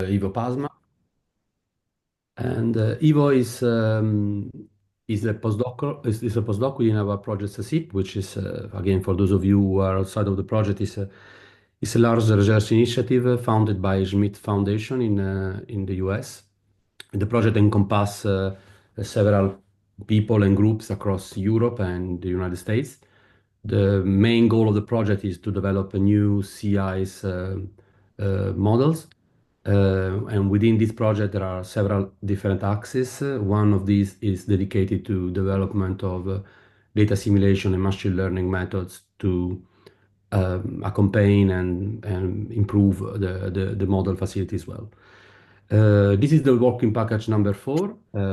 Ivo Pasmans, and Ivo is a postdoc within our project SASIP, which is again for those of you who are outside of the project, is a large research initiative founded by Schmidt Foundation in the US. The project encompasses several people and groups across Europe and the United States. The main goal of the project is to develop a new CI's models. And within this project, there are several different axes. One of these is dedicated to development of data simulation and machine learning methods to accompany and improve the model facility as well. This is the working package number 4,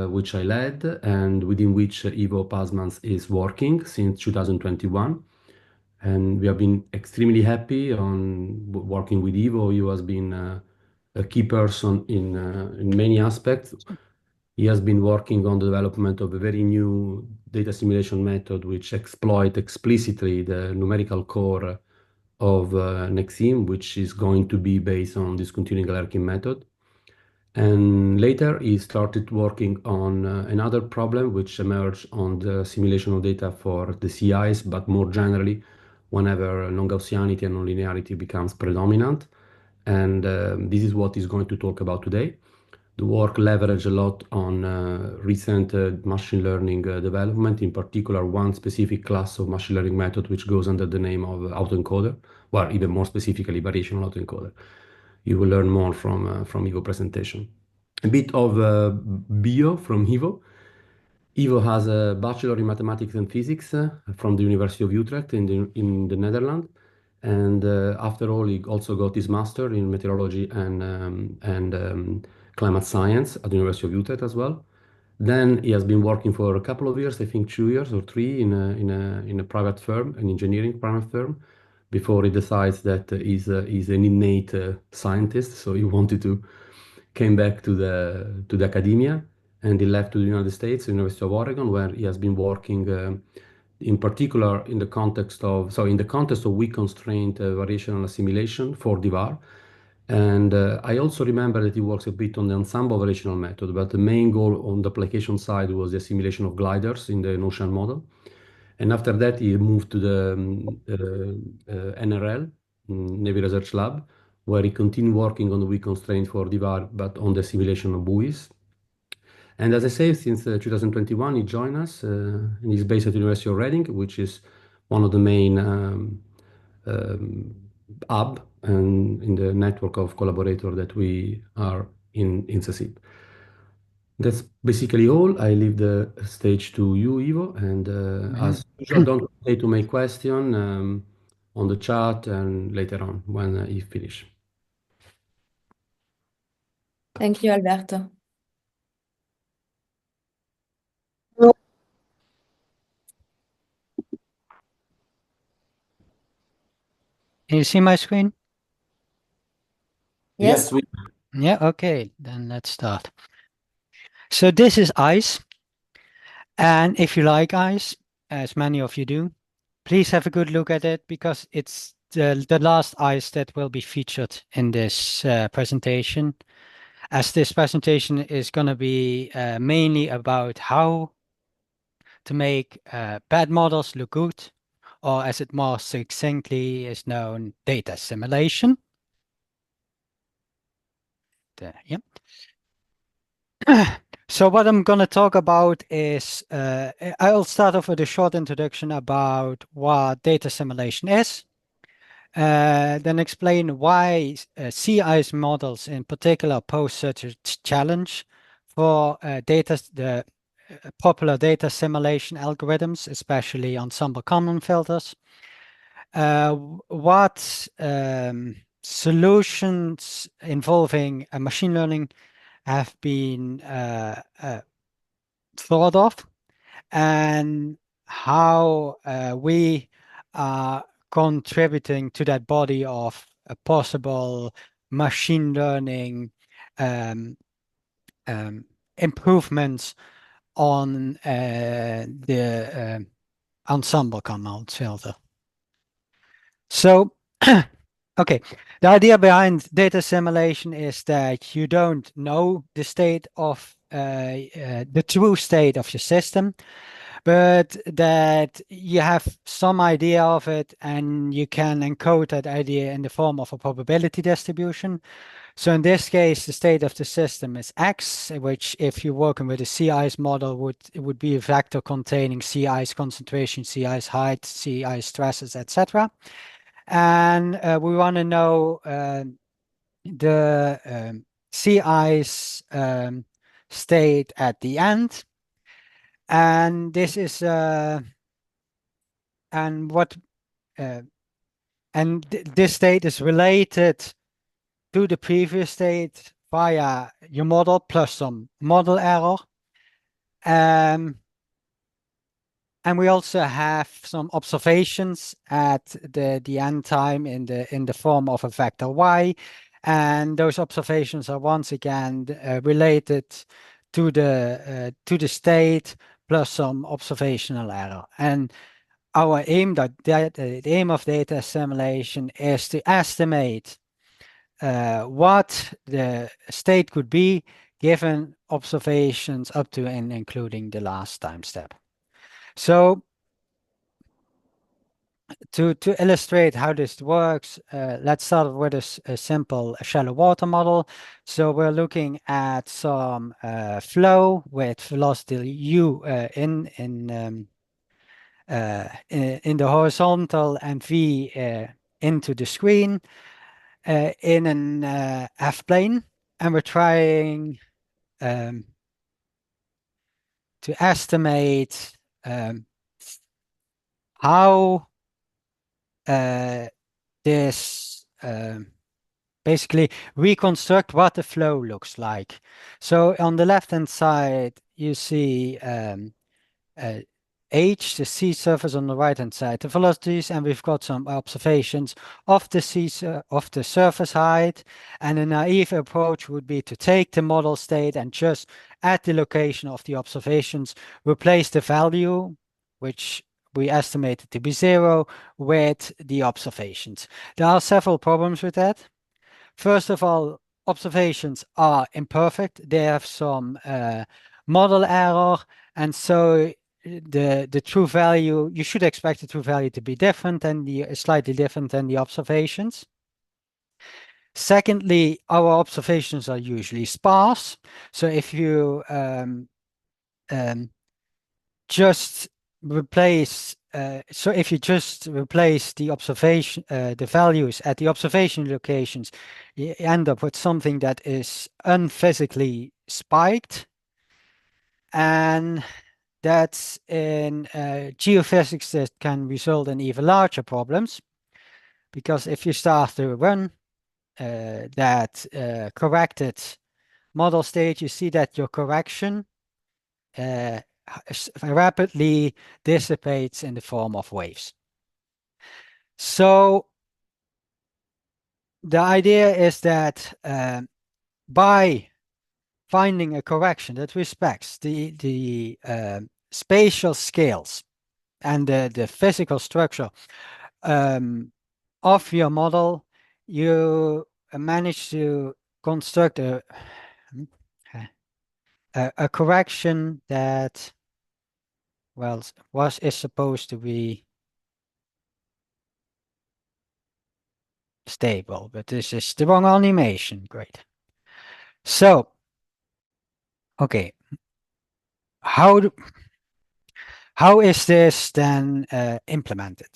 which I led, and within which Ivo Pasmans is working since 2021. And we have been extremely happy on working with Ivo. He has been a key person in many aspects. He has been working on the development of a very new data simulation method which exploit explicitly the numerical core of Nexim, which is going to be based on this continuing hierarchy method. And later he started working on another problem which emerged on the simulation of data for the CIs, but more generally, whenever non-Gaussianity and nonlinearity becomes predominant. And this is what he's going to talk about today. The work leveraged a lot on recent machine learning development, in particular one specific class of machine learning method which goes under the name of autoencoder, or even more specifically variational autoencoder. You will learn more from Ivo presentation. A bit of bio from Ivo. Ivo has a bachelor in mathematics and physics from the University of Utrecht in the Netherlands. And after all, he also got his master in meteorology and climate science at the University of Utrecht as well. Then he has been working for a couple of years, I think 2 years or 3, in a private firm, an engineering private firm, before he decides that he's an innate scientist. So he wanted to came back to the academia, and he left to the United States, University of Oregon, where he has been working in particular in the context of weak constraint variational assimilation for DVAR. And I also remember that he works a bit on the ensemble variational method, but the main goal on the application side was the assimilation of gliders in the Ocean model. And after that, he moved to the NRL, Navy Research Lab, where he continued working on the weak constraint for DVAR, but on the simulation of buoys. And as I say, since 2021, he joined us, and he's based at the University of Reading, which is one of the main hub and in the network of collaborators that we are in SASIP. That's basically all. I leave the stage to you, Ivo, and as usual, don't hesitate to make question on the chat and later on when you finish. Thank you, Alberto. Can you see my screen? Yes. Yeah, okay, then let's start. So this is ice. And if you like ice, as many of you do, please have a good look at it because it's the last ice that will be featured in this presentation. As this presentation is going to be mainly about how to make bad models look good, or as it more succinctly is known, data assimilation. Yeah. So what I'm going to talk about is, I'll start off with a short introduction about what data assimilation is, then explain why CI's models in particular pose such a challenge for the popular data assimilation algorithms, especially ensemble common filters. What solutions involving machine learning have been thought of, and how we are contributing to that body of possible machine learning improvements on the ensemble common filter. So Okay, the idea behind data assimilation is that you don't know the state of the true state of your system, but that you have some idea of it and you can encode that idea in the form of a probability distribution. So in this case, the state of the system is X, which if you're working with a sea ice model, it would be a vector containing sea ice concentration, sea ice height, sea ice stresses, etc. And we want to know the sea ice state at the end. And this is this state is related to the previous state via your model plus some model error. And we also have some observations at the end time in the form of a vector y, and those observations are once again related to the state plus some observational error. And our aim the aim of data assimilation is to estimate what the state could be given observations up to and including the last time step. So to illustrate how this works, let's start with a simple shallow water model. So we're looking at some flow with velocity u in the horizontal and v into the screen in an f-plane, and we're trying to estimate how this basically reconstruct what the flow looks like. So on the left-hand side, you see H, the sea surface, on the right-hand side, the velocities, and we've got some observations of the surface height. And a naive approach would be to take the model state and just at the location of the observations, replace the value, which we estimated to be 0, with the observations. There are several problems with that. First of all, observations are imperfect. They have some model error, and so the true value, you should expect the true value to be different than slightly different than the observations. Secondly, our observations are usually sparse. So if you just replace the observation, the values at the observation locations, you end up with something that is unphysically spiked, and that's in geophysics that can result in even larger problems, because if you start to run that corrected model state, you see that your correction rapidly dissipates in the form of waves. So the idea is that by finding a correction that respects the spatial scales and the physical structure of your model, you manage to construct a correction that, well, is supposed to be stable, but this is the wrong animation. Great. So, okay, how is this then implemented?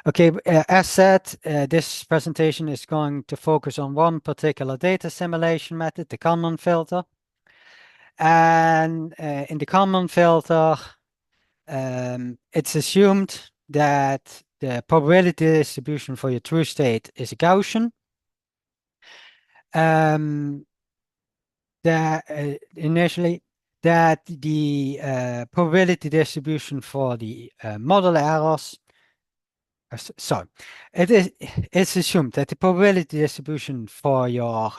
Okay, as said, this presentation is going to focus on one particular data assimilation method, the Kalman filter. And in the Kalman filter, it's assumed that the probability distribution for your true state is a Gaussian. Initially, that the probability distribution for the model errors, so it's assumed that the probability distribution for your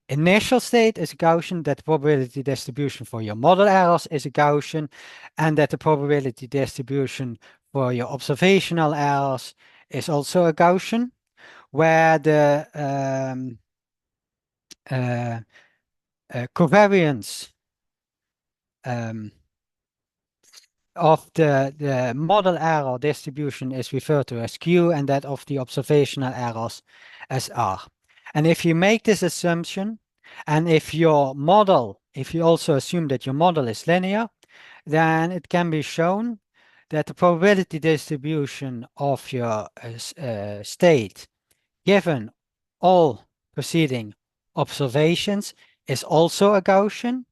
initial state is a Gaussian, that the probability distribution for your model errors is a Gaussian, and that the probability distribution for your observational errors is also a Gaussian, where the covariance of the model error distribution is referred to as Q, and that of the observational errors as R. And if you make this assumption, and if you also assume that your model is linear, then it can be shown that the probability distribution of your state given all preceding observations is also a Gaussian,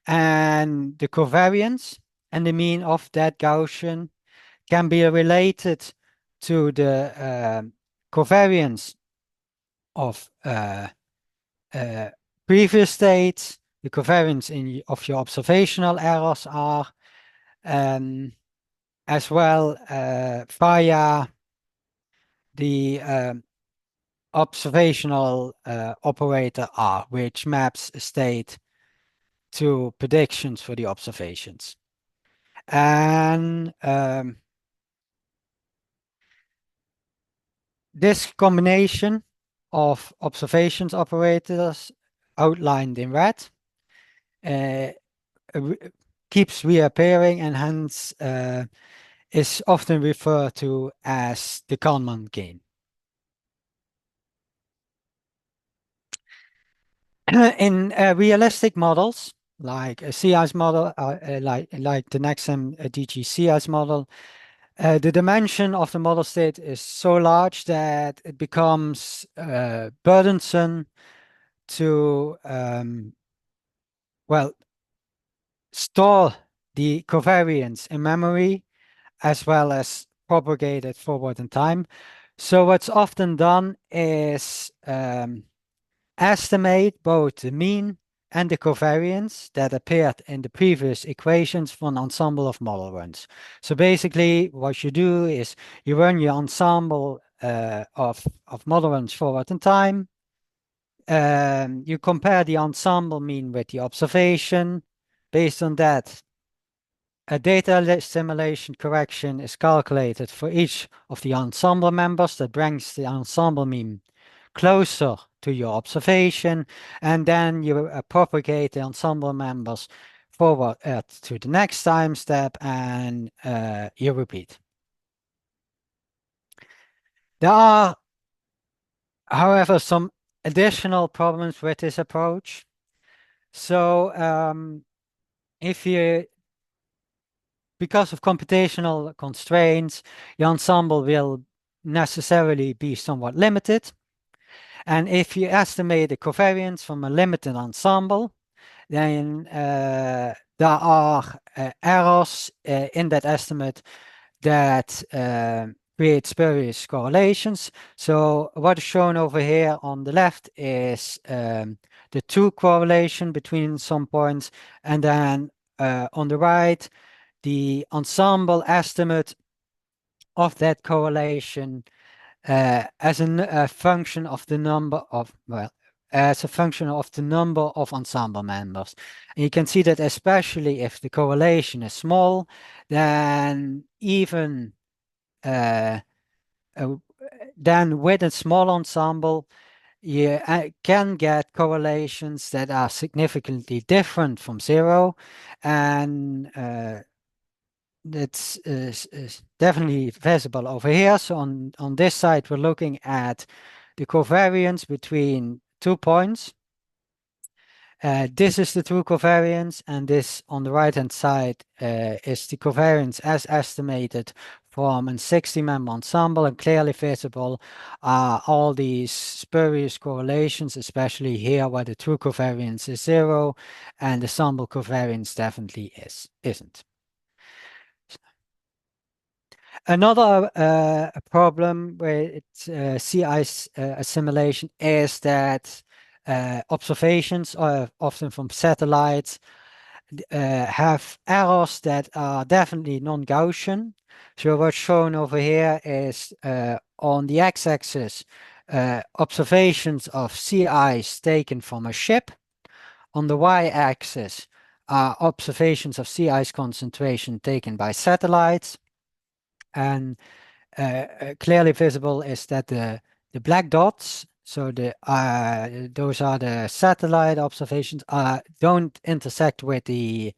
and the covariance and the mean of that Gaussian can be related to the covariance of previous states, the covariance of your observational errors are, as well via the observational operator R, which maps a state to predictions for the observations. And this combination of observations operators outlined in red keeps reappearing, and hence is often referred to as the Kalman game. In realistic models, like a CI's model, like the Nexam DG CI's model, the dimension of the model state is so large that it becomes burdensome to store the covariance in memory as well as propagate it forward in time. So what's often done is estimate both the mean and the covariance that appeared in the previous equations for an ensemble of model runs. So basically what you do is you run your ensemble of model runs forward in time. You compare the ensemble mean with the observation. Based on that, a data assimilation correction is calculated for each of the ensemble members that brings the ensemble mean closer to your observation, and then you propagate the ensemble members forward to the next time step, and you repeat. There are, however, some additional problems with this approach. So because of computational constraints, the ensemble will necessarily be somewhat limited. And if you estimate the covariance from a limited ensemble, then there are errors in that estimate that create spurious correlations. So what is shown over here on the left is the true correlation between some points, and then on the right, the ensemble estimate of that correlation as a function of the number of, as a function of the number of ensemble members. And you can see that especially if the correlation is small, then even then with a small ensemble, you can get correlations that are significantly different from zero, and that's definitely visible over here. So on this side, we're looking at the covariance between 2 points. This is the true covariance, and this on the right-hand side is the covariance as estimated from a 60-member ensemble, and clearly visible are all these spurious correlations, especially here where the true covariance is 0 and the sample covariance definitely isn't. Another problem with CI's assimilation is that observations, often from satellites, have errors that are definitely non-Gaussian. So what's shown over here is on the x-axis observations of sea ice taken from a ship. On the y-axis are observations of sea ice concentration taken by satellites. And clearly visible is that the black dots, so those are the satellite observations, don't intersect with the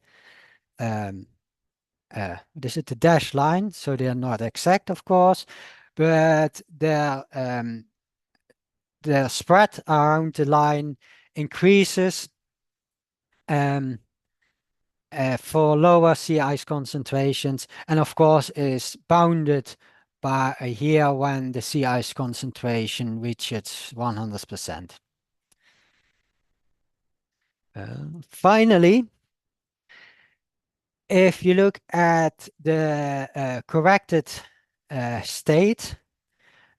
this is the dashed line, so they're not exact, of course, but their spread around the line increases for lower sea ice concentrations, and of course is bounded by here when the sea ice concentration reaches 100%. Finally, if you look at the corrected state,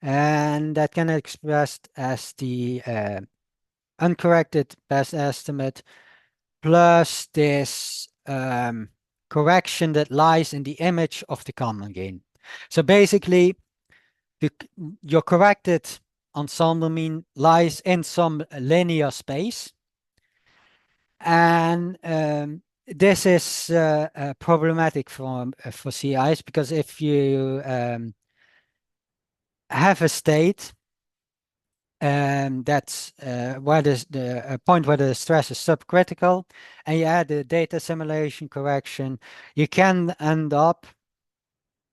and that can be expressed as the uncorrected best estimate plus this correction that lies in the image of the common gain. So basically, your corrected ensemble mean lies in some linear space. And this is problematic for sea ice, because if you have a state that's where the point where the stress is subcritical, and you add the data assimilation correction, you can end up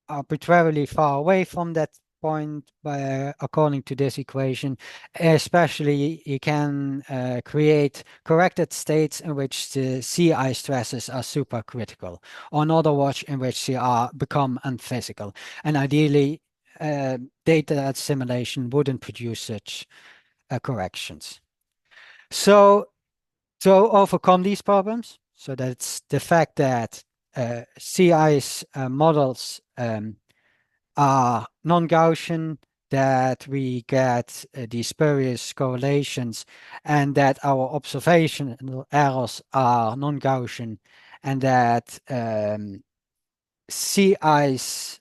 arbitrarily far away from that point according to this equation. Especially you can create corrected states in which the sea ice stresses are supercritical, or in other words in which they become unphysical, and ideally data assimilation wouldn't produce such corrections. So to overcome these problems, so that's the fact that sea ice models are non-Gaussian, that we get these spurious correlations, and that our observational errors are non-Gaussian, and that sea ice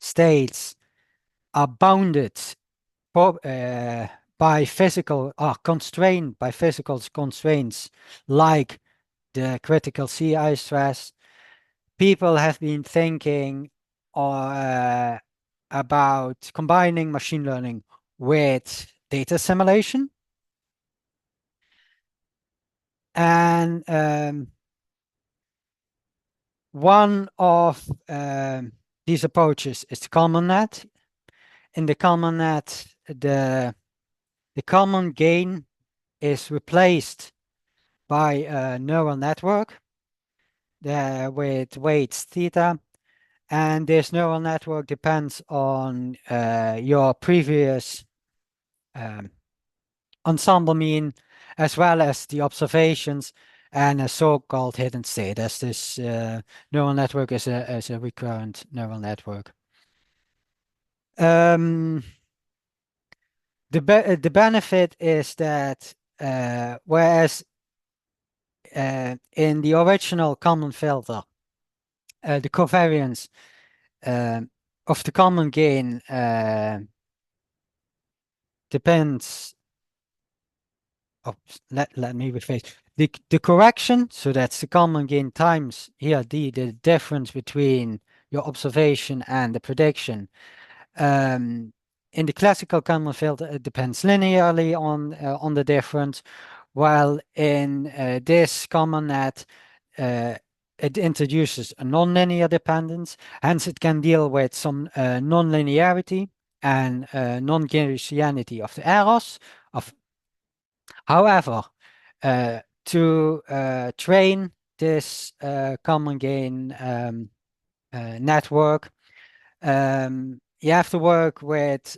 states are bounded by physical, are constrained by physical constraints like the critical sea ice stress. People have been thinking about combining machine learning with data assimilation. And one of these approaches is the common net. In the common net, the common gain is replaced by a neural network with weights theta, and this neural network depends on your previous ensemble mean, as well as the observations and a so-called hidden state, as this neural network is a recurrent neural network. The benefit is that whereas in the original common filter, the covariance of the common gain depends. Oh, let me rephrase. The correction, so that's the common gain times here the difference between your observation and the prediction. In the classical common filter, it depends linearly on the difference, while in this common net, it introduces a nonlinear dependence. Hence, it can deal with some nonlinearity and non-Gaussianity of the errors. However, to train this common gain network, you have to work with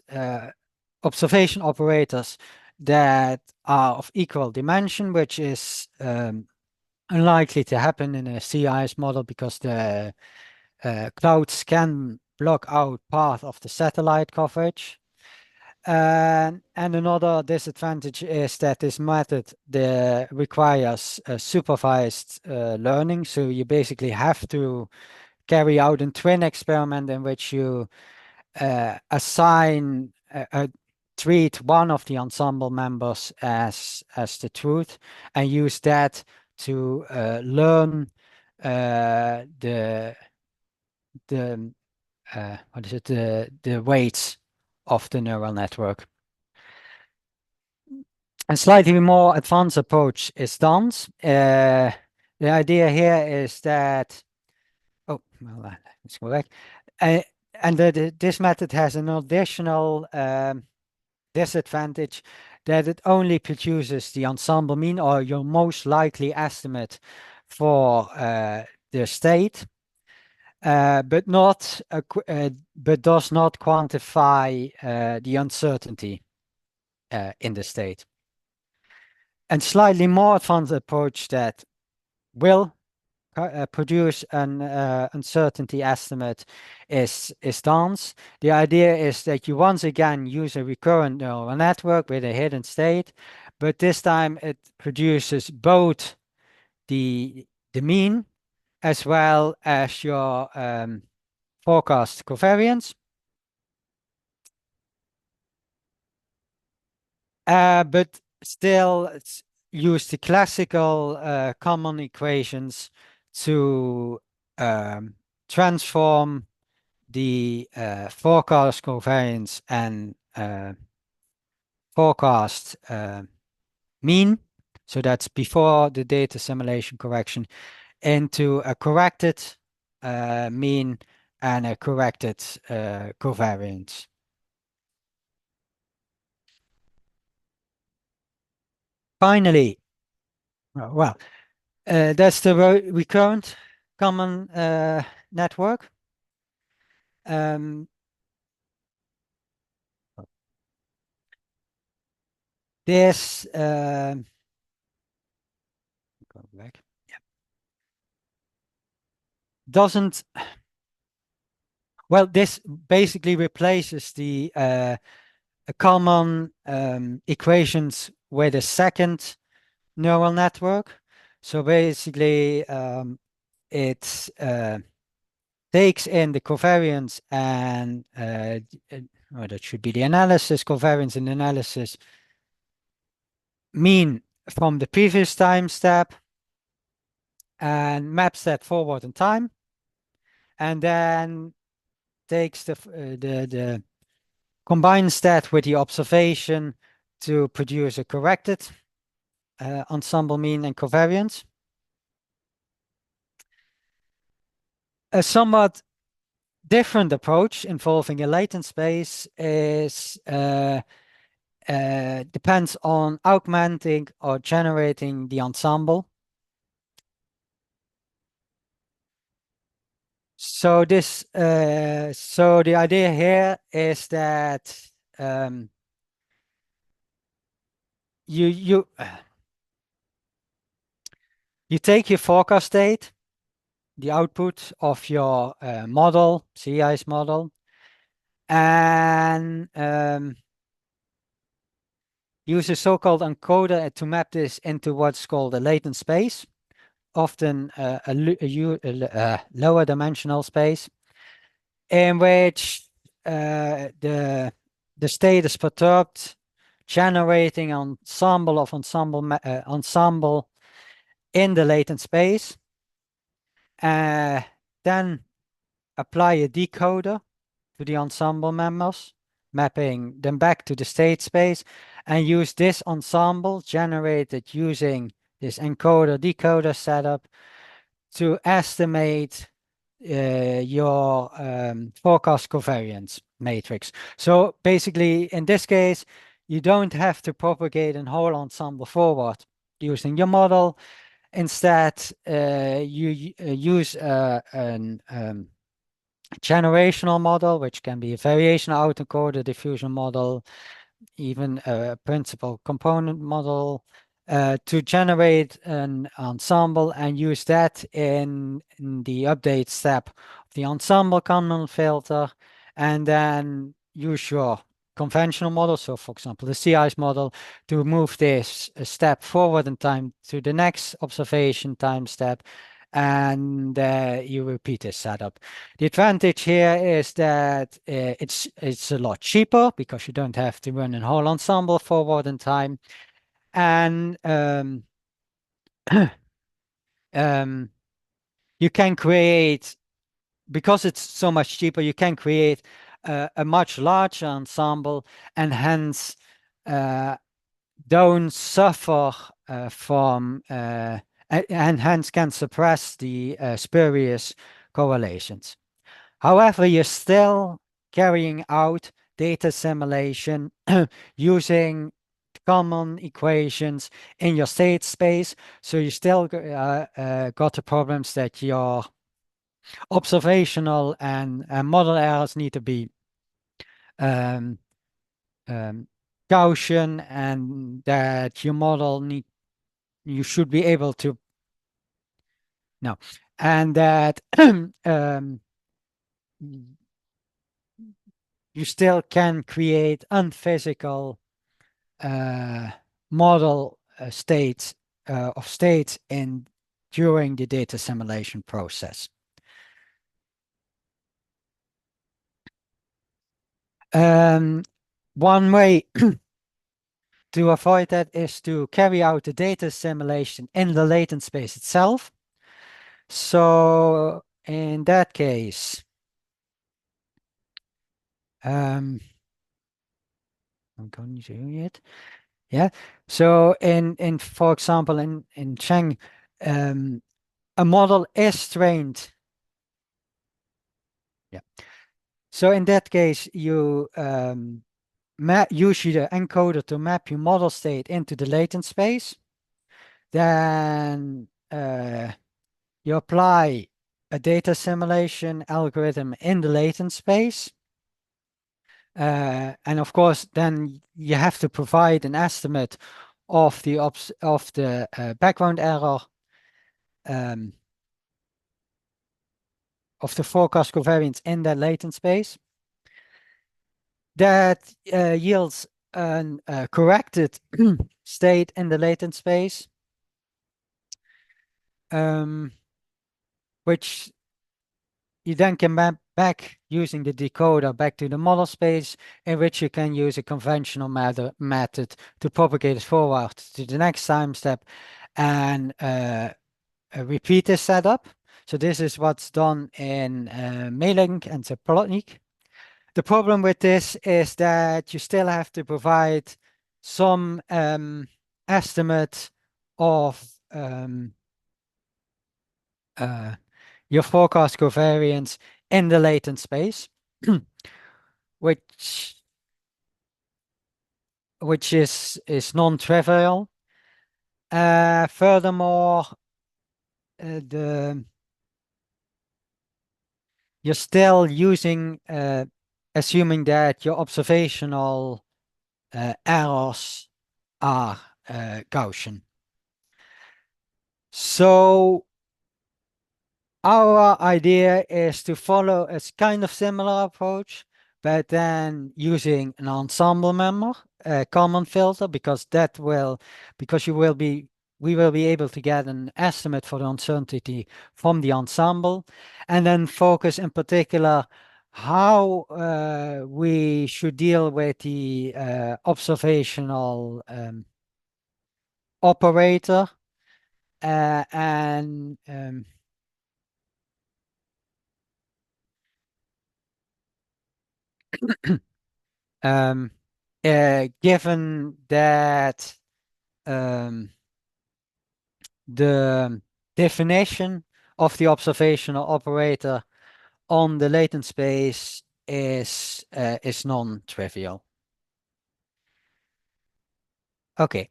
observation operators that are of equal dimension, which is unlikely to happen in a sea ice model, because the clouds can block out part of the satellite coverage. And another disadvantage is that this method requires supervised learning. So you basically have to carry out a twin experiment in which you treat one of the ensemble members as the truth, and use that to learn the what is it, the weights of the neural network. A slightly more advanced approach is dance. The idea here is that, oh, well, let's go back. And this method has an additional disadvantage that it only produces the ensemble mean, or your most likely estimate for the state, but does not quantify the uncertainty in the state. And slightly more advanced approach that will produce an uncertainty estimate is dance. The idea is that you once again use a recurrent neural network with a hidden state, but this time it produces both the mean as well as your forecast covariance. But still use the classical common equations to transform the forecast covariance and forecast mean, so that's before the data assimilation correction, into a corrected mean and a corrected covariance. Finally, well, that's the recurrent common network. This go back. Yeah. Doesn't, well, this basically replaces the common equations with a second neural network. So basically, it takes in the covariance and well, that should be the analysis, covariance and analysis mean from the previous time step and maps that forward in time, and then takes the combines that with the observation to produce a corrected ensemble mean and covariance. A somewhat different approach involving a latent space is depends on augmenting or generating the ensemble. So this, so the idea here is that you take your forecast state, the output of your model, CI's model, and use a so-called encoder to map this into what's called a latent space, often a lower dimensional space, in which the state is perturbed, generating an ensemble of ensemble in the latent space. Then apply a decoder to the ensemble members, mapping them back to the state space, and use this ensemble generated using this encoder-decoder setup to estimate your forecast covariance matrix. So basically, in this case, you don't have to propagate a whole ensemble forward using your model. Instead, you use an generational model, which can be a variational autoencoder diffusion model, even a principal component model, to generate an ensemble and use that in the update step of the ensemble common filter, and then use your conventional model, so for example the CI's model, to move this a step forward in time to the next observation time step, and you repeat this setup. The advantage here is that it's a lot cheaper because you don't have to run a whole ensemble forward in time, and you can create because it's so much cheaper, you can create a much larger ensemble, and hence don't suffer from and hence can suppress the spurious correlations. However, you're still carrying out data assimilation using common equations in your state space, so you still got the problems that your observational and model errors need to be Gaussian, and that your model you should be able to and that you still can create unphysical model states of states during the data assimilation process. One way to avoid that is to carry out the data assimilation in the latent space itself. So in that case, I'm going to do it. Yeah. So in for example, in Cheng, a model is trained. Yeah. So in that case, you use the encoder to map your model state into the latent space. Then you apply a data assimilation algorithm in the latent space. And of course, then you have to provide an estimate of the background error of the forecast covariance in that latent space. That yields a corrected state in the latent space, which you then can map back using the decoder back to the model space, in which you can use a conventional method to propagate it forward to the next time step and repeat this setup. So this is what's done in Melink and Zaplotnik. The problem with this is that you still have to provide some estimate of your forecast covariance in the latent space, which is non-trivial. Furthermore, you're still using assuming that your observational errors are Gaussian. So our idea is to follow a kind of similar approach, but then using an ensemble member, a common filter, because we will be able to get an estimate for the uncertainty from the ensemble, and then focus in particular how we should deal with the observational operator and given that the definition of the observational operator on the latent space is non-trivial. Okay,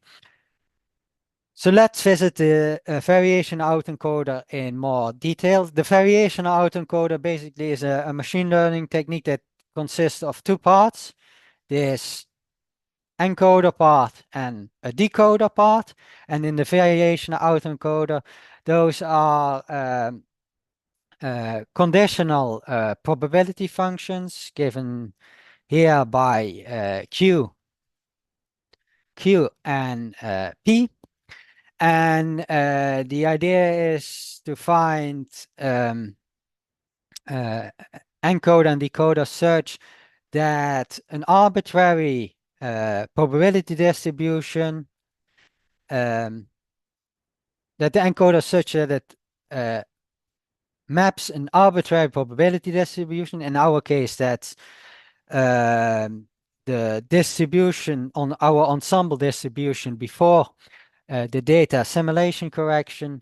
so let's visit the variation autoencoder in more detail. The variation autoencoder basically is a machine learning technique that consists of two parts. This encoder part and a decoder part, and in the variation autoencoder, those are conditional probability functions given here by Q and P, and the idea is to find encoder and decoder such that an arbitrary probability distribution that the encoder is such that maps an arbitrary probability distribution. In our case, that's the distribution on our ensemble distribution before the data assimilation correction,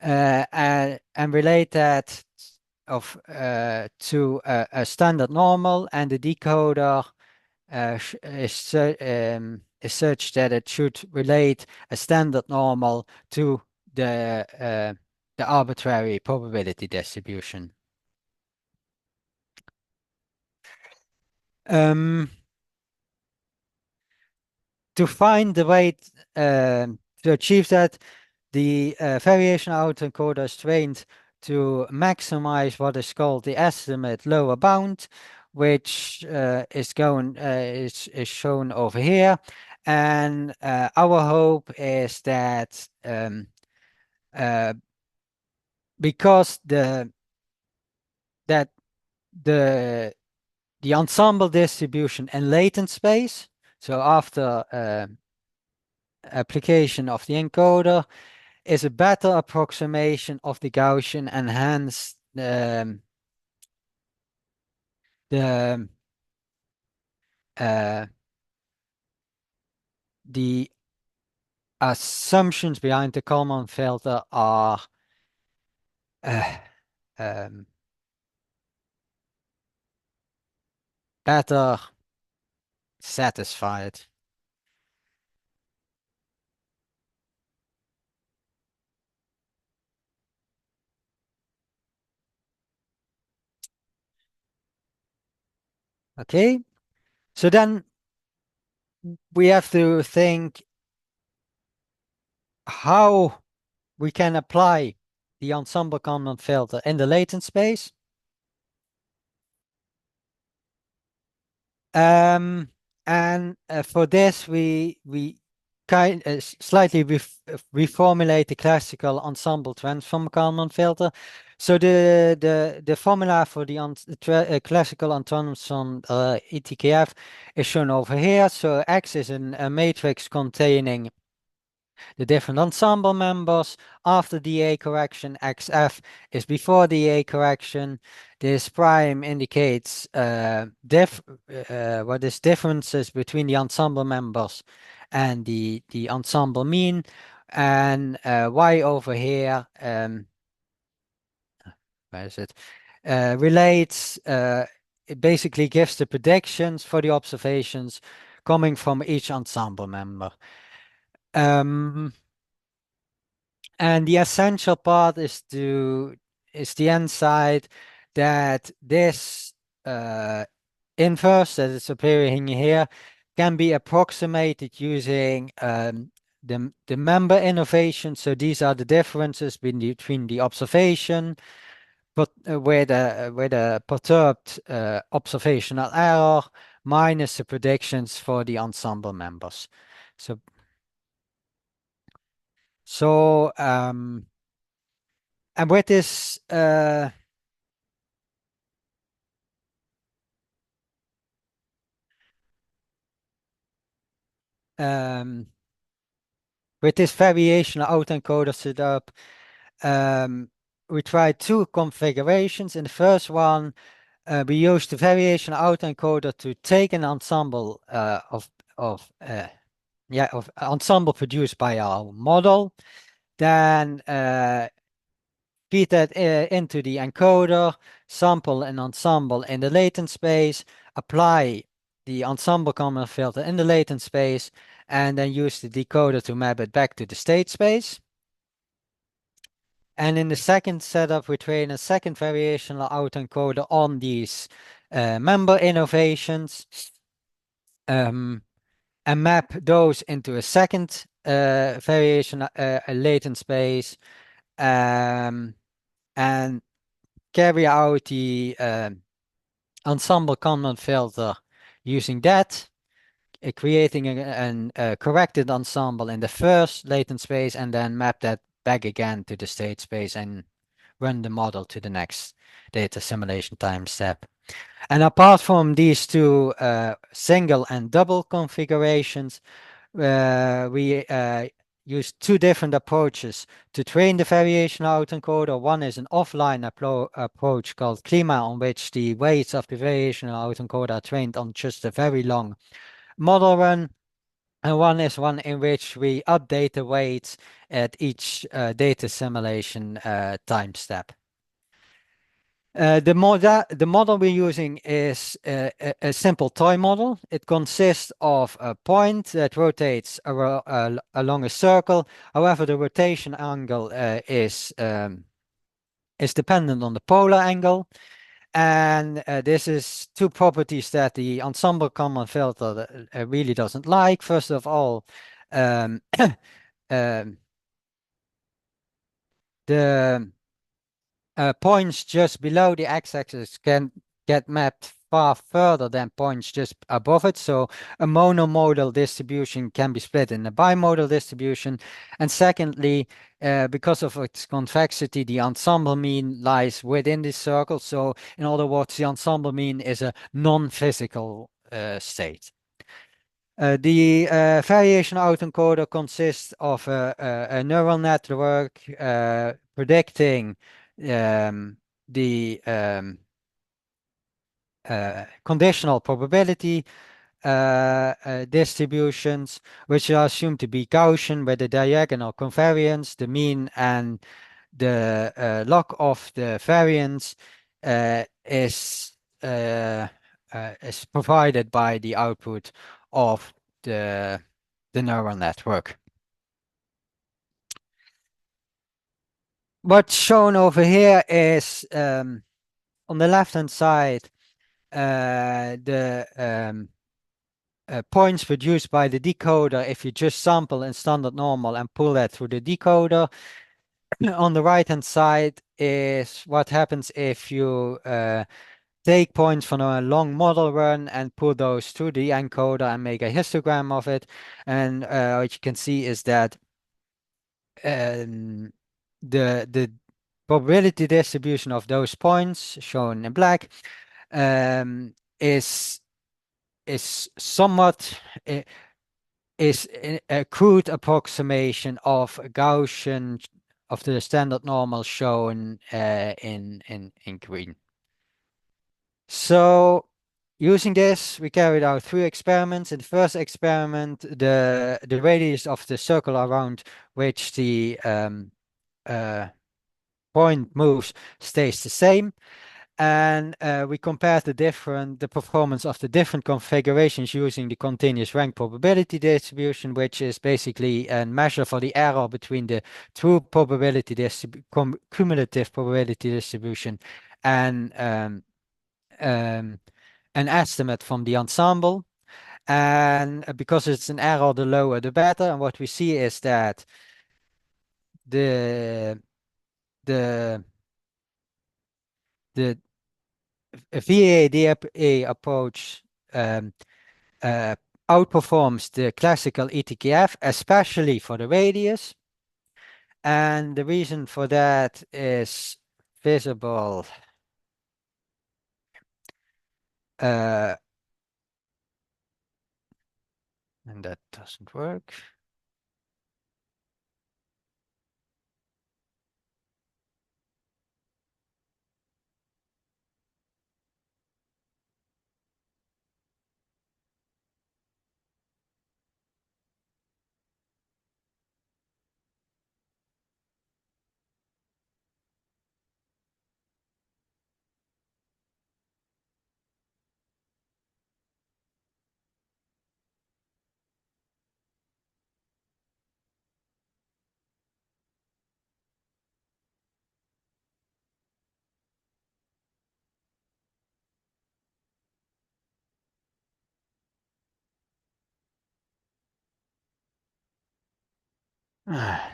and relate that to a standard normal, and the decoder is such that it should relate a standard normal to the arbitrary probability distribution. To find the way to achieve that, the variational autoencoder is trained to maximize what is called the estimate lower bound, which is shown over here. And our hope is that because the ensemble distribution in latent space, so after application of the encoder, is a better approximation of the Gaussian, and hence the assumptions behind the Kalman filter are better satisfied. Okay, so then we have to think how we can apply the ensemble Kalman filter in the latent space. And for this, we slightly reformulate the classical ensemble transform Kalman filter. So the formula for the classical transform ETKF is shown over here. So X is a matrix containing the different ensemble members. After DA correction, XF is before DA correction. This prime indicates what is differences between the ensemble members and the ensemble mean. And Y over here, where is it? Relates, it basically gives the predictions for the observations coming from each ensemble member. And the essential part is the insight that this inverse that is appearing here can be approximated using the member innovation. So these are the differences between the observation, but where the perturbed observational error minus the predictions for the ensemble members. So and with this variational autoencoder setup, we tried two configurations. In the first one, we used the variational autoencoder to take an ensemble of ensemble produced by our model, then feed that into the encoder, sample an ensemble in the latent space, apply the ensemble Kalman filter in the latent space, and then use the decoder to map it back to the state space. And in the second setup, we train a second variational autoencoder on these member innovations, and map those into a second variation latent space, and carry out the ensemble Kalman filter using that, creating a corrected ensemble in the first latent space, and then map that back again to the state space and run the model to the next data assimilation time step. And apart from these two single and double configurations, we used two different approaches to train the variational autoencoder. One is an offline approach called CLIMA, on which the weights of the variational autoencoder are trained on just a very long model run. And one is one in which we update the weights at each data assimilation time step. The model we're using is a simple toy model. It consists of a point that rotates along a circle. However, the rotation angle is dependent on the polar angle. And this is two properties that the ensemble common filter really doesn't like. First of all, um, the points just below the x-axis can get mapped far further than points just above it. So a monomodal distribution can be split in a bimodal distribution. And secondly, because of its convexity, the ensemble mean lies within this circle. So in other words, the ensemble mean is a non-physical state. The variation autoencoder consists of a neural network predicting the conditional probability distributions, which are assumed to be Gaussian, where the diagonal covariance, the mean, and the log of the variance is provided by the output of the neural network. What's shown over here is on the left-hand side the points produced by the decoder if you just sample in standard normal and pull that through the decoder. On the right-hand side is what happens if you take points from a long model run and pull those through the encoder and make a histogram of it. And what you can see is that the probability distribution of those points, shown in black, is somewhat is a crude approximation of Gaussian of the standard normal shown in green. So using this, we carried out 3 experiments. In the first experiment, the radius of the circle around which the point moves stays the same. And we compared the performance of the different configurations using the continuous rank probability distribution, which is basically a measure for the error between the true probability cumulative probability distribution and an estimate from the ensemble. And because it's an error, the lower the better. And what we see is that the VADA approach outperforms the classical ETKF, especially for the radius. And the reason for that is visible and that doesn't work. Yeah.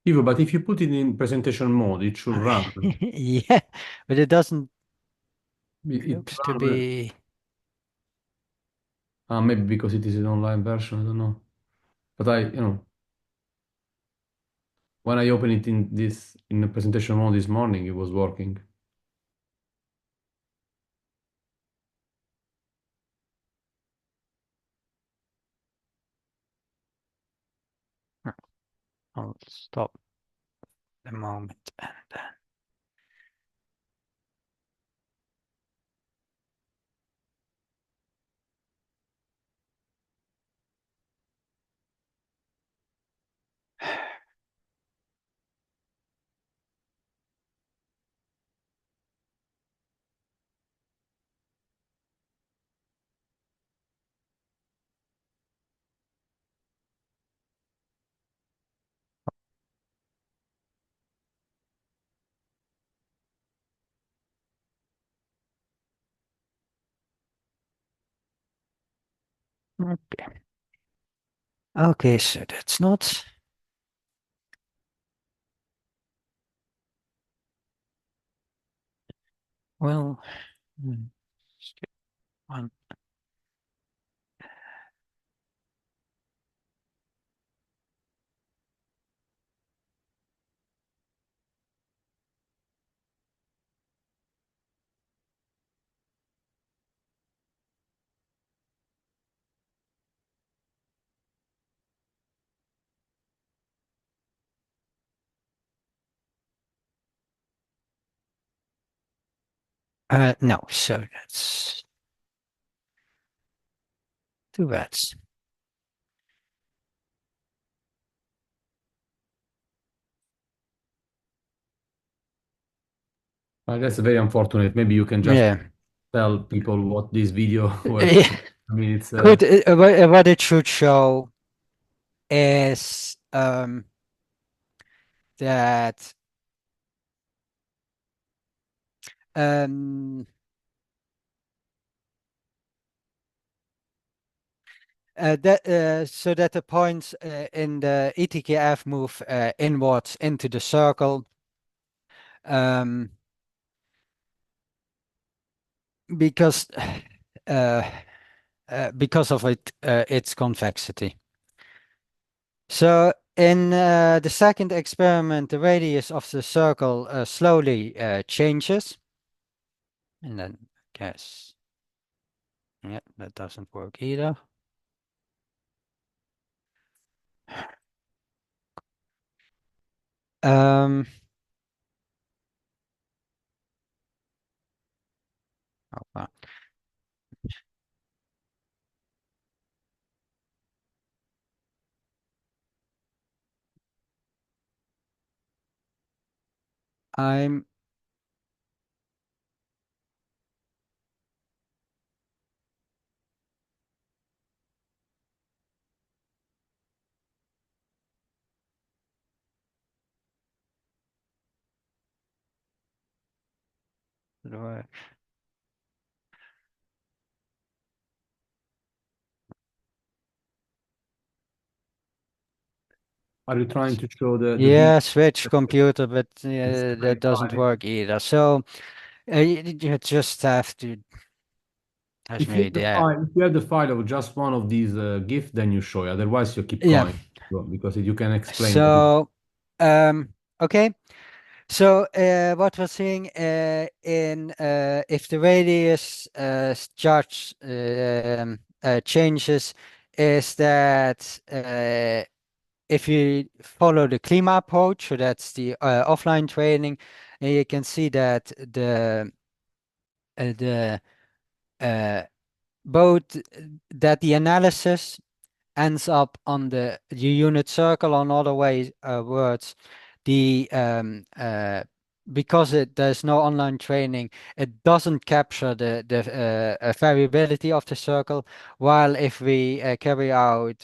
Ivo, but if you put it in presentation mode, it should run. Yeah, but it doesn't It looks to run, be. maybe because it is an online version, I don't know. But when I opened it in the presentation mode this morning, it was working. I'll stop the moment and then. Okay. Okay, so that's not. Well, skip one. No, so that's two bats. I guess very unfortunate. Maybe you can just Yeah. tell people what this video was. Yeah. I mean, it's Could what it should show is that um so that the points in the ETKF move inwards into the circle because of its convexity. So in the second experiment, the radius of the circle slowly changes, and then guess, yeah, that doesn't work either. Oh, wow. I'm are you trying to show the yeah, switch computer, but that doesn't file? work either. So you just have to touch If you me have the there. file, if you have the file of just one of these GIF, then you show it. Otherwise, you keep Yeah. going because you can explain. So okay. So what we're seeing in if the radius charge changes is that if you follow the CLIMA approach, so that's the offline training, and you can see that the both that the analysis ends up on the unit circle. On other words, the because there's no online training, it doesn't capture the variability of the circle. While if we carry out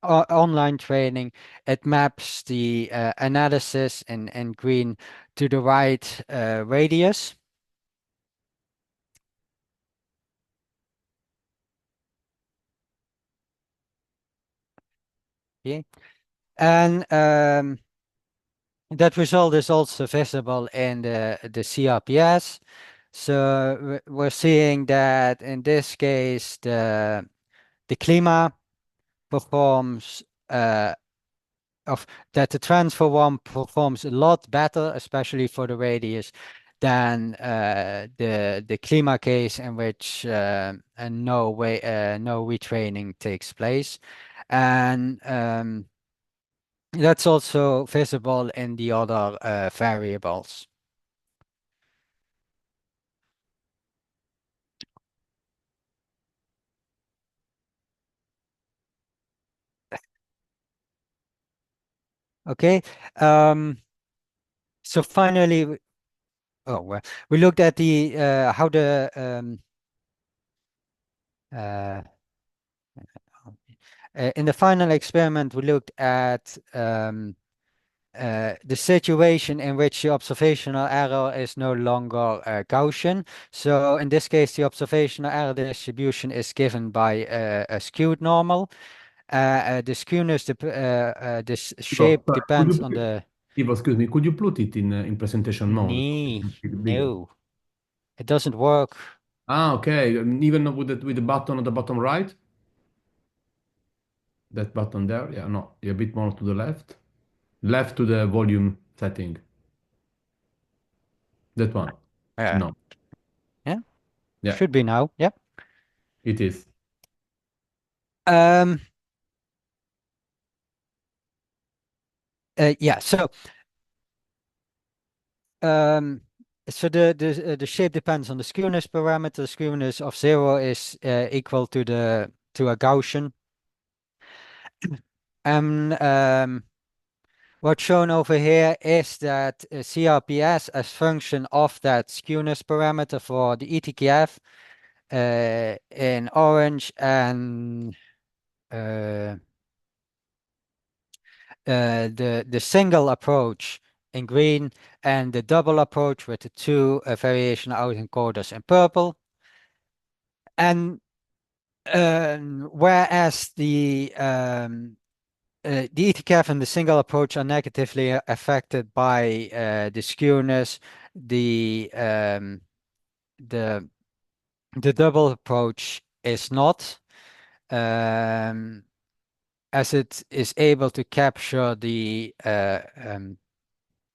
online training, it maps the analysis in green to the right radius. Okay, and that result is also visible in the CRPS. So we're seeing that in this case, the CLIMA performs that the transfer one performs a lot better, especially for the radius, than the CLIMA case in which no retraining takes place. And That's also visible in the other variables. Okay. So finally, we looked at the how the in the final experiment, we looked at the situation in which the observational error is no longer Gaussian. So in this case, the observational error distribution is given by a skewed normal. The skewness, this shape Sorry, depends on the. Ivo, excuse me, could you put it in presentation mode? Bigger. No, it doesn't work. Ah, okay. Even with the button on the bottom right? That button there? Yeah, no, a bit more to the left. Left to the volume setting. That one. No. Yeah, Yeah, should be now. Yep. it is. Um. Yeah. Um. So the shape depends on the skewness parameter. The skewness of 0 is equal to a Gaussian. And what's shown over here is that CRPS as function of that skewness parameter for the ETKF in orange and the single approach in green and the double approach with the two variational autoencoders in purple. And whereas the ETCAF and the single approach are negatively affected by the skewness, the double approach is not, as it is able to capture the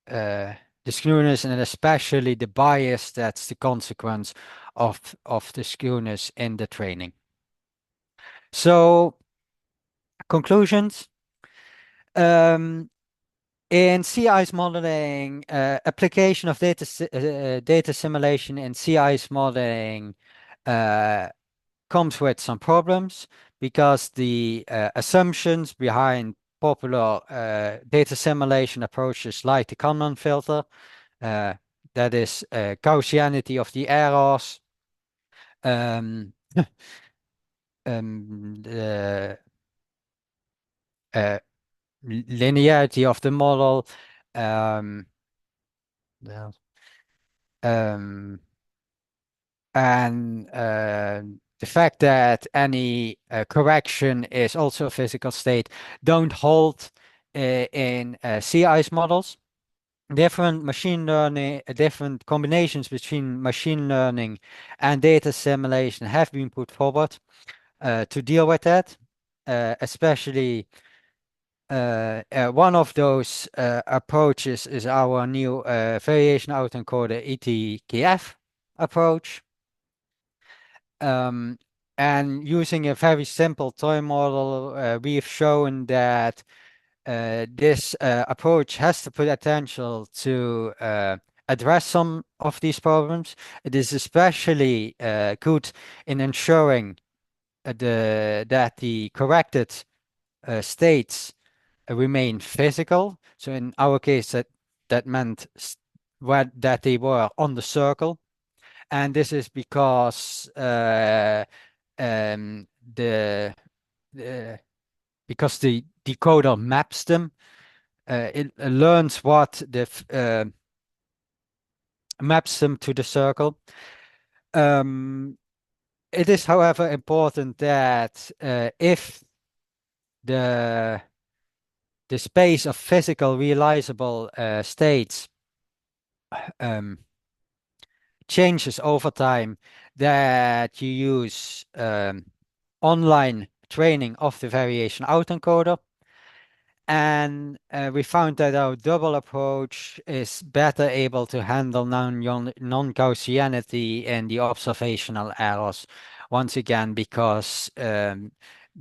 skewness and especially the bias that's the consequence of the skewness in the training. So conclusions. In CI's modeling, application of data simulation in CI's modeling comes with some problems because the assumptions behind popular data simulation approaches like the Kalman filter, that is Gaussianity of the errors, the linearity of the model, yeah. And the fact that any correction is also a physical state don't hold in CI's models. Different machine learning, different combinations between machine learning and data simulation have been put forward to deal with that, especially one of those approaches is our new variation autoencoder ETKF approach. And using a very simple toy model, we've shown that this approach has the potential to address some of these problems. It is especially good in ensuring that the corrected states remain physical. So in our case, that meant that they were on the circle. And this is because because the decoder maps them. It learns what maps them to the circle. It is, however, important that if the space of physical realizable states changes over time, that you use online training of the variation autoencoder. And we found that our double approach is better able to handle non-Gaussianity in the observational errors. Once again, because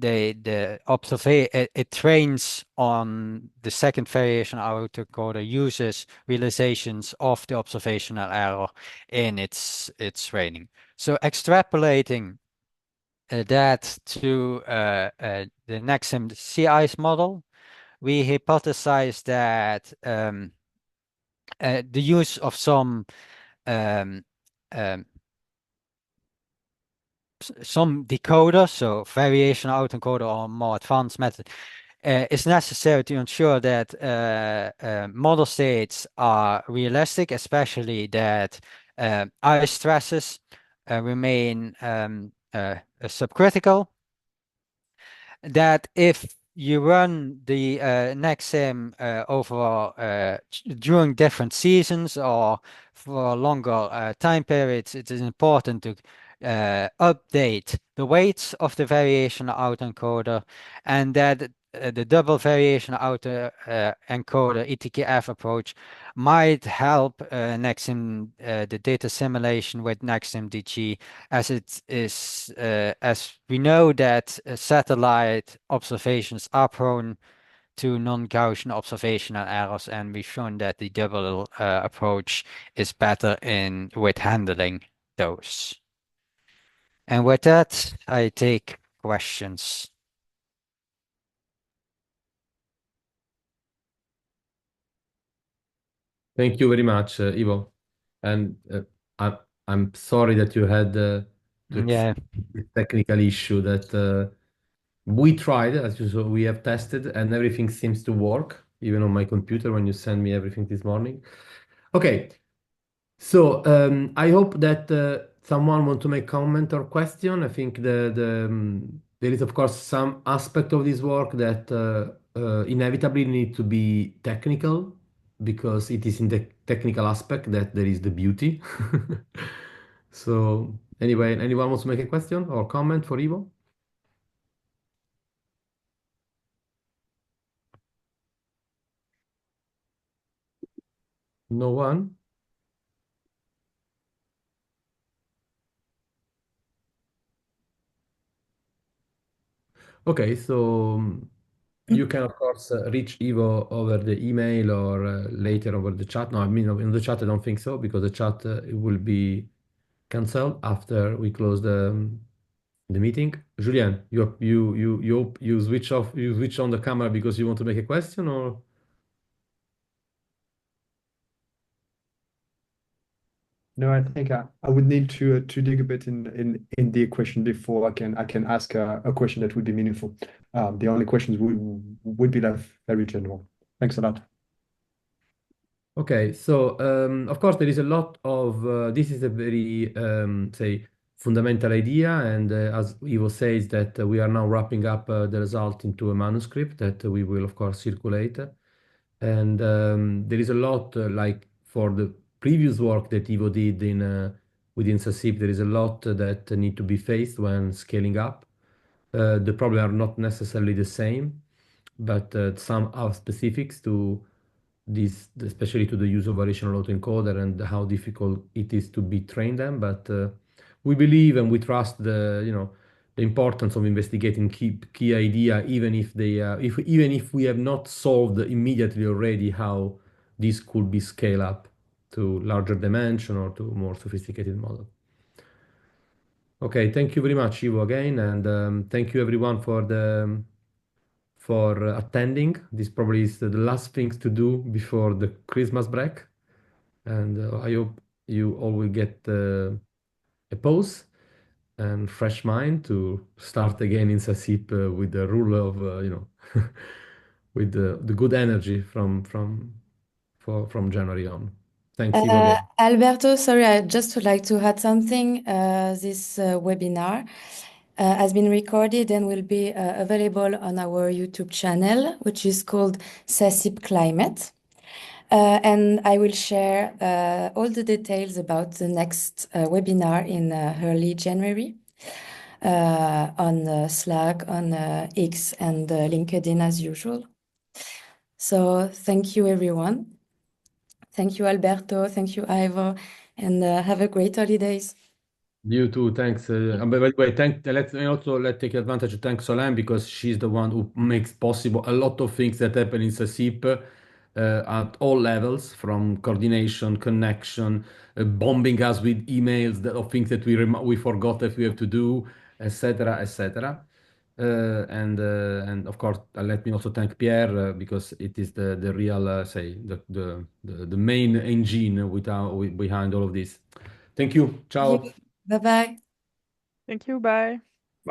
it trains on the second variation autoencoder, uses realizations of the observational error in its training. So extrapolating that to the Nexim CI's model, we hypothesize that the use of some decoder, so variation autoencoder or more advanced method, is necessary to ensure that model states are realistic, especially that ice stresses remain subcritical. That if you run the Nexim over during different seasons or for longer time periods, it is important to update the weights of the variation autoencoder, and that the double variation autoencoder ETKF approach might help Nexim the data assimilation with Nexim DG, as it is as we know that satellite observations are prone to non-Gaussian observational errors, and we've shown that the double approach is better with handling those. And with that, I take questions. Thank you very much, Ivo. And I'm sorry that you had Yeah. this technical issue that we tried, as you saw, we have tested, and everything seems to work, even on my computer when you sent me everything this morning. Okay, so I hope that someone want to make comment or question. I think there is, of course, some aspect of this work that inevitably need to be technical, because it is in the technical aspect that there is the beauty. So anyway, anyone wants to make a question or comment for Ivo? No one? Okay, so you can, of course, reach Ivo over the email or later over the chat. No, I mean, in the chat, I don't think so, because the chat it will be cancelled after we close the meeting. Julien, you switch off, you switch on the camera because you want to make a question, or? No, I think I would need to dig a bit in the equation before I can ask a question that would be meaningful. The only questions would be left very general. Thanks a lot. Okay, so of course there is a lot of this is a very say fundamental idea, and as Ivo says that we are now wrapping up the result into a manuscript that we will of course circulate, and there is a lot like for the previous work that Ivo did in within SASIP, there is a lot that need to be faced when scaling up. The problems are not necessarily the same, but some are specifics to this, especially to the use of variational autoencoder and how difficult it is to be trained them. But we believe and we trust the importance of investigating key idea, even if they even if we have not solved immediately already how this could be scaled up to larger dimension or to more sophisticated model. Okay, thank you very much, Ivo, again, and thank you everyone for attending. This probably is the last things to do before the Christmas break. And I hope you all will get a pause and fresh mind to start again in SASIP with the rule of, with the good energy from January on. Thanks, Ivo, again. Alberto, sorry, I just would like to add something. This webinar has been recorded and will be available on our YouTube channel, which is called SASIP-climate. And I will share all the details about the next webinar in early January on Slack, on X, and LinkedIn as usual. So thank you, everyone. Thank you, Alberto. Thank you, Ivo. And have a great holidays. You too, thanks. And by the way, let's take advantage to thank Solène because she's the one who makes possible a lot of things that happen in SASIP at all levels, from coordination, connection, bombing us with emails of things that we forgot that we have to do, etc., etc. And of course, let me also thank Pierre because it is the real the main engine behind all of this. Thank you. Thank Ciao. you. Bye bye. Thank you. Bye.